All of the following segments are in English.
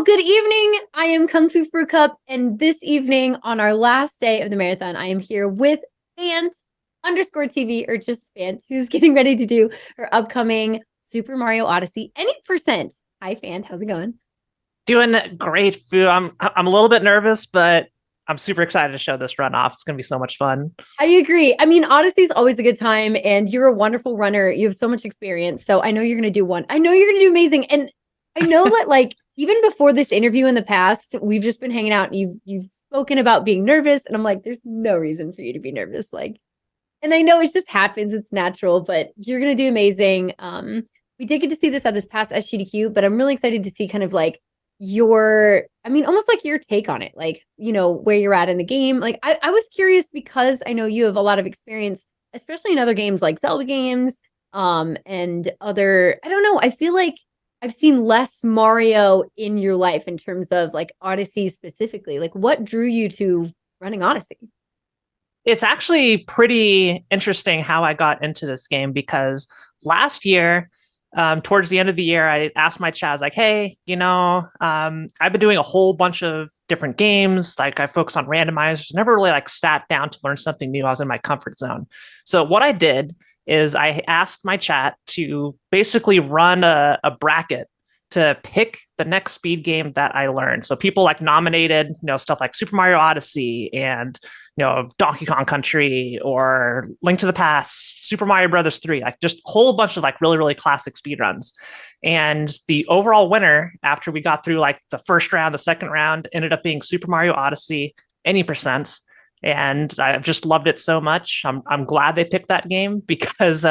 Well, good evening. I am Kung Fu Fruit Cup, and this evening on our last day of the marathon, I am here with Phant underscore TV or just Phant, who's getting ready to do her upcoming Super Mario Odyssey any percent. Hi, Phant. How's it going? Doing great, Fu. I'm a little bit nervous, but I'm super excited to show this run off. It's gonna be so much fun. I agree. I mean, Odyssey is always a good time, and you're a wonderful runner. You have so much experience. So I know you're going to do one. I know you're going to do amazing. And I know that, like, even before this interview in the past, we've just been hanging out and you've spoken about being nervous. And I'm like, there's no reason for you to be nervous. Like, and I know it just happens, it's natural, but you're going to do amazing. We did get to see this at this past SGDQ, but I'm really excited to see kind of like almost like your take on it, like, where you're at in the game. Like, I was curious because I know you have a lot of experience, especially in other games like Zelda games, and other, I don't know, I feel like I've seen less Mario in your life in terms of like Odyssey specifically. Like, what drew you to running Odyssey? It's actually pretty interesting how I got into this game because last year, towards the end of the year, I asked my chat, I was like, hey, I've been doing a whole bunch of different games. Like I focus on randomizers, never really like sat down to learn something new. I was in my comfort zone. So what I did is I asked my chat to basically run a bracket to pick the next speed game that I learned. So people like nominated, stuff like Super Mario Odyssey and Donkey Kong Country or Link to the Past, Super Mario Brothers 3, like just a whole bunch of like really, really classic speedruns. And the overall winner after we got through like the first round, the second round ended up being Super Mario Odyssey, any percent. And I've just loved it so much. I'm glad they picked that game because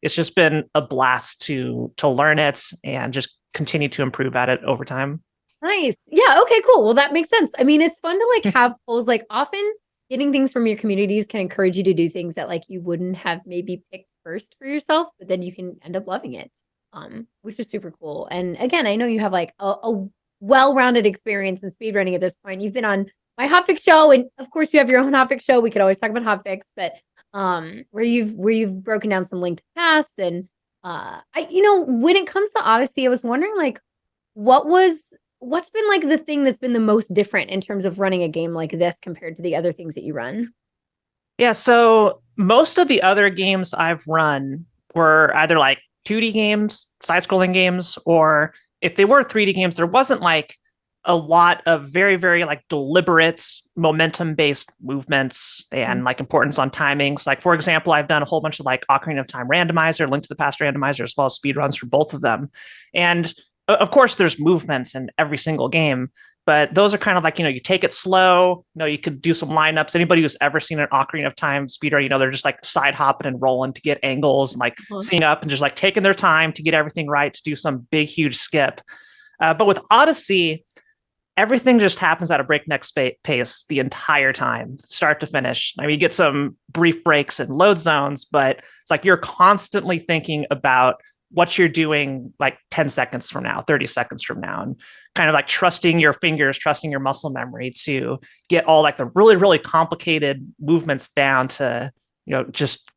it's just been a blast to learn it and just continue to improve at it over time. Nice. Yeah. Okay, cool. Well, that makes sense. I mean, it's fun to like have polls. Like often getting things from your communities can encourage you to do things that like you wouldn't have maybe picked first for yourself, but then you can end up loving it. Which is super cool. And again, I know you have like a well-rounded experience in speedrunning at this point. You've been on my Hotfix show, and of course you have your own Hotfix show. We could always talk about Hotfix, but where you've broken down some Link to the Past. And when it comes to Odyssey, I was wondering like what's been like the thing that's been the most different in terms of running a game like this compared to the other things that you run? Yeah, so most of the other games I've run were either like 2D games, side-scrolling games, or if they were 3D games, there wasn't like a lot of very, very like deliberate momentum-based movements Mhm. and like importance on timings. Like for example, I've done a whole bunch of like Ocarina of Time randomizer, Link to the Past randomizer, as well as speed runs for both of them. And of course, there's movements in every single game, but those are kind of like, you take it slow. You could do some lineups. Anybody who's ever seen an Ocarina of Time speedrun, they're just like side hopping and rolling to get angles and like Uh-huh. seeing up and just like taking their time to get everything right to do some big, huge skip. But with Odyssey, everything just happens at a breakneck pace the entire time, start to finish. I mean, you get some brief breaks and load zones, but it's like you're constantly thinking about what you're doing like 10 seconds from now, 30 seconds from now, and kind of like trusting your fingers, trusting your muscle memory to get all like the really, really complicated movements down to, just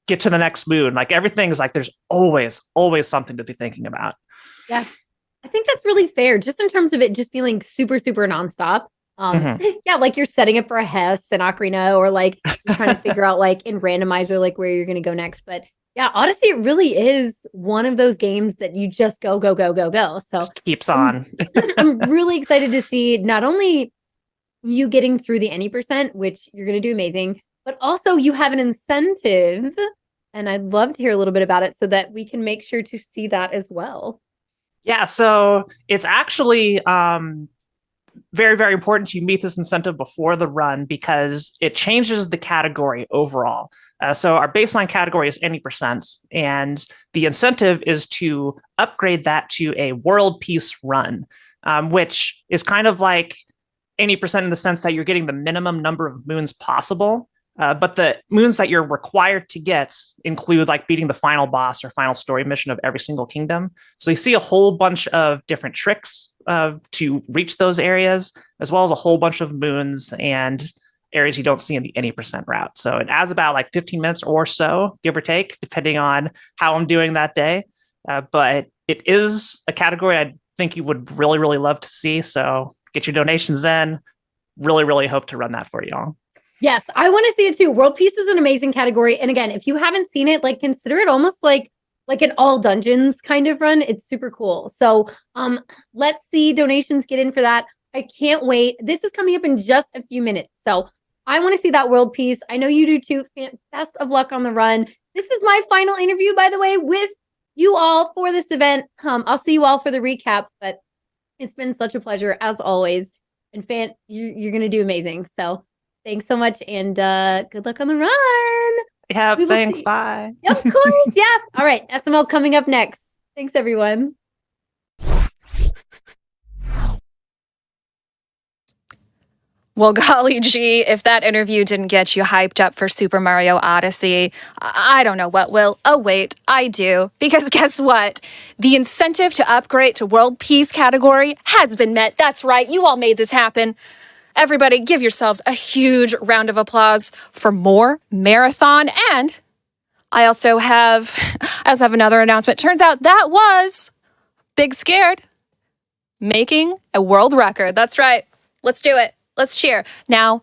get to the next move. Like everything is like there's always, always something to be thinking about. Yeah. I think that's really fair, just in terms of it just feeling super, super nonstop. Mm-hmm. Yeah, like you're setting up for a Hess and Ocarina, or like you're trying to figure out like in randomizer, like where you're gonna go next. But yeah, Odyssey it really is one of those games that you just go, go, go, go, go. So Keeps I'm on. I'm really excited to see not only you getting through the any percent, which you're gonna do amazing, but also you have an incentive. And I'd love to hear a little bit about it so that we can make sure to see that as well. Yeah, so it's actually very, very important you meet this incentive before the run because it changes the category overall. So our baseline category is any percents, and the incentive is to upgrade that to a world peace run, which is kind of like any percent in the sense that you're getting the minimum number of moons possible. But the moons that you're required to get include like beating the final boss or final story mission of every single kingdom. So you see a whole bunch of different tricks to reach those areas, as well as a whole bunch of moons and areas you don't see in the any percent route. So it adds about like 15 minutes or so, give or take, depending on how I'm doing that day. But it is a category I'd think you would really, really love to see. So get your donations in. Really, really hope to run that for y'all. Yes, I want to see it too. World Peace is an amazing category. And again, if you haven't seen it, like consider it almost like an all dungeons kind of run. It's super cool. So let's see donations get in for that. I can't wait. This is coming up in just a few minutes. So I want to see that World Peace. I know you do too. Best of luck on the run. This is my final interview, by the way, with you all for this event. I'll see you all for the recap, but it's been such a pleasure as always. And Phant, you're gonna do amazing. So thanks so much, and good luck on the run. Yeah, We will thanks. see. Bye. Of course, yeah. All right, SML coming up next. Thanks, everyone. Well, golly gee, if that interview didn't get you hyped up for Super Mario Odyssey, I don't know what will. Oh, wait, I do. Because guess what? The incentive to upgrade to World Peace category has been met. That's right, you all made this happen. Everybody, give yourselves a huge round of applause for more marathon. And I also have another announcement. Turns out that was Big Scared making a world record. That's right. Let's do it. Let's cheer. Now,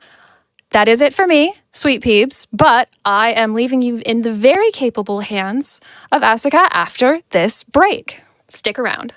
that is it for me, sweet peeps, but I am leaving you in the very capable hands of Asuka after this break. Stick around.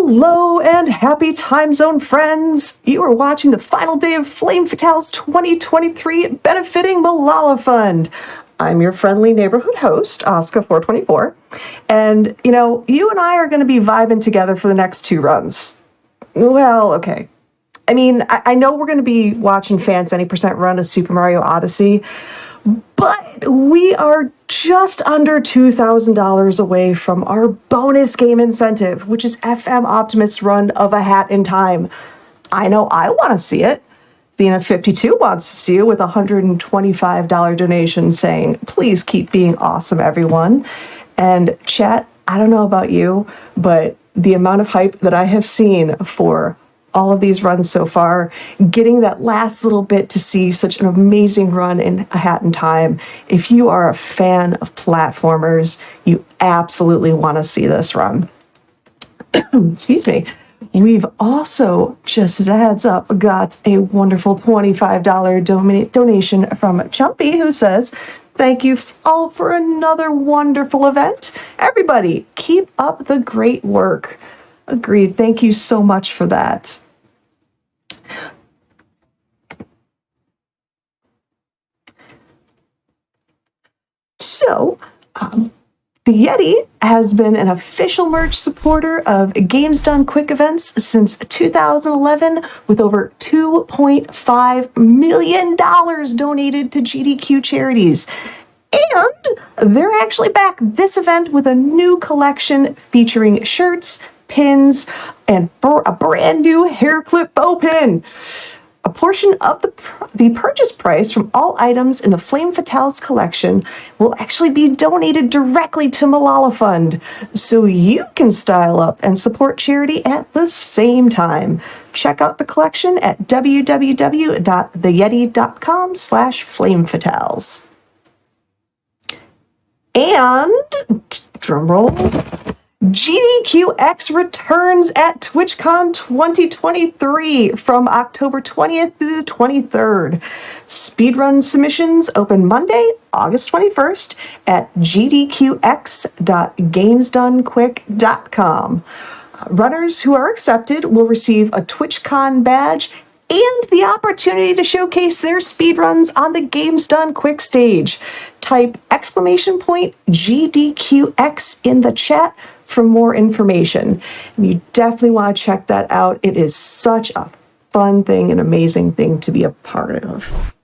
Hello and happy time zone friends! You are watching the final day of Flame Fatales 2023 benefiting Malala Fund. I'm your friendly neighborhood host, Oscar424, and you and I are going to be vibing together for the next 2 runs. Well, okay. I mean, I know we're going to be watching Phant's any % run of Super Mario Odyssey, but we are just under $2,000 away from our bonus game incentive, which is FM Optimist's run of A Hat in Time. I know I want to see it. Thena52 wants to see it with a $125 donation saying, please keep being awesome, everyone. And chat, I don't know about you, but the amount of hype that I have seen for all of these runs so far, getting that last little bit to see such an amazing run in A Hat in Time. If you are a fan of platformers, you absolutely want to see this run. Excuse me. We've also, just as a heads up, got a wonderful $25 donation from Chumpy, who says, thank you all for another wonderful event. Everybody, keep up the great work. Agreed. Thank you so much for that. So, the Yeti has been an official merch supporter of Games Done Quick events since 2011, with over $2.5 million donated to GDQ charities. And they're actually back this event with a new collection featuring shirts, pins, and a brand new hair clip bow pin. A portion of the purchase price from all items in the Flame Fatales collection will actually be donated directly to Malala Fund, so you can style up and support charity at the same time. Check out the collection at www.theyeti.com/flamefatales. And, drumroll, GDQX returns at TwitchCon 2023 from October 20th through the 23rd. Speedrun submissions open Monday, August 21st at gdqx.gamesdonequick.com. Runners who are accepted will receive a TwitchCon badge and the opportunity to showcase their speedruns on the Games Done Quick stage. Type !GDQX in the chat for more information. And you definitely want to check that out. It is such a fun thing, an amazing thing to be a part of.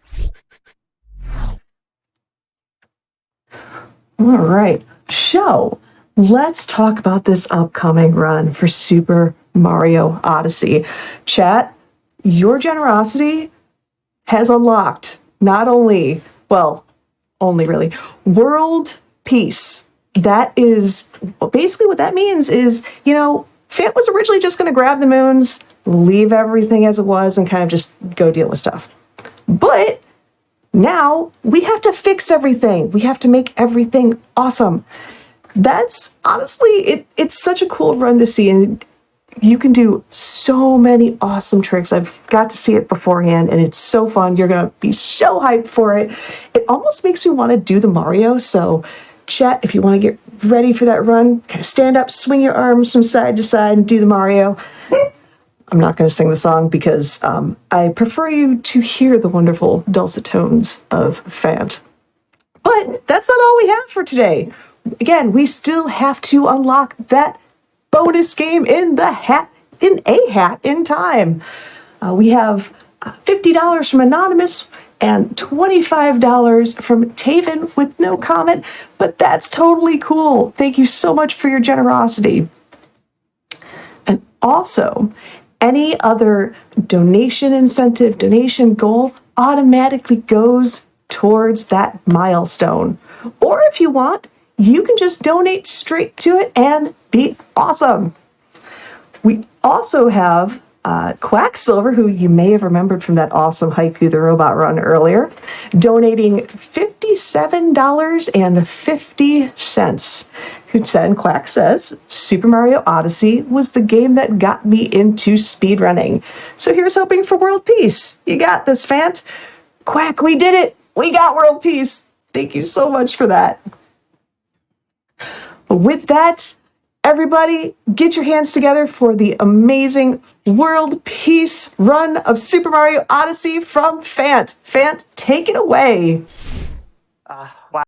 All right, so let's talk about this upcoming run for Super Mario Odyssey. Chat, your generosity has unlocked not only, well, only really, world peace. That is, basically what that means is, Phant was originally just going to grab the moons, leave everything as it was, and kind of just go deal with stuff. But now we have to fix everything. We have to make everything awesome. That's, honestly, it's such a cool run to see, and you can do so many awesome tricks. I've got to see it beforehand, and it's so fun. You're going to be so hyped for it. It almost makes me want to do the Mario, so chat, if you want to get ready for that run, kind of stand up, swing your arms from side to side, and do the Mario. I'm not going to sing the song because I prefer you to hear the wonderful dulcet tones of Phant. But that's not all we have for today. Again, we still have to unlock that bonus game in A Hat in Time. We have $50 from Anonymous and $25 from Taven with no comment, but that's totally cool. Thank you so much for your generosity. And also, any other donation incentive, donation goal automatically goes towards that milestone. Or if you want, you can just donate straight to it and be awesome. We also have Quacksilver, who you may have remembered from that awesome Haiku the Robot run earlier, donating $57.50. Who said, Quack says, Super Mario Odyssey was the game that got me into speedrunning. So here's hoping for world peace. You got this, Phant. Quack, we did it. We got world peace. Thank you so much for that. With that, everyone. everybody, get your hands together for the amazing world peace run of Super Mario Odyssey from Phant. Phant, take it away. Wow.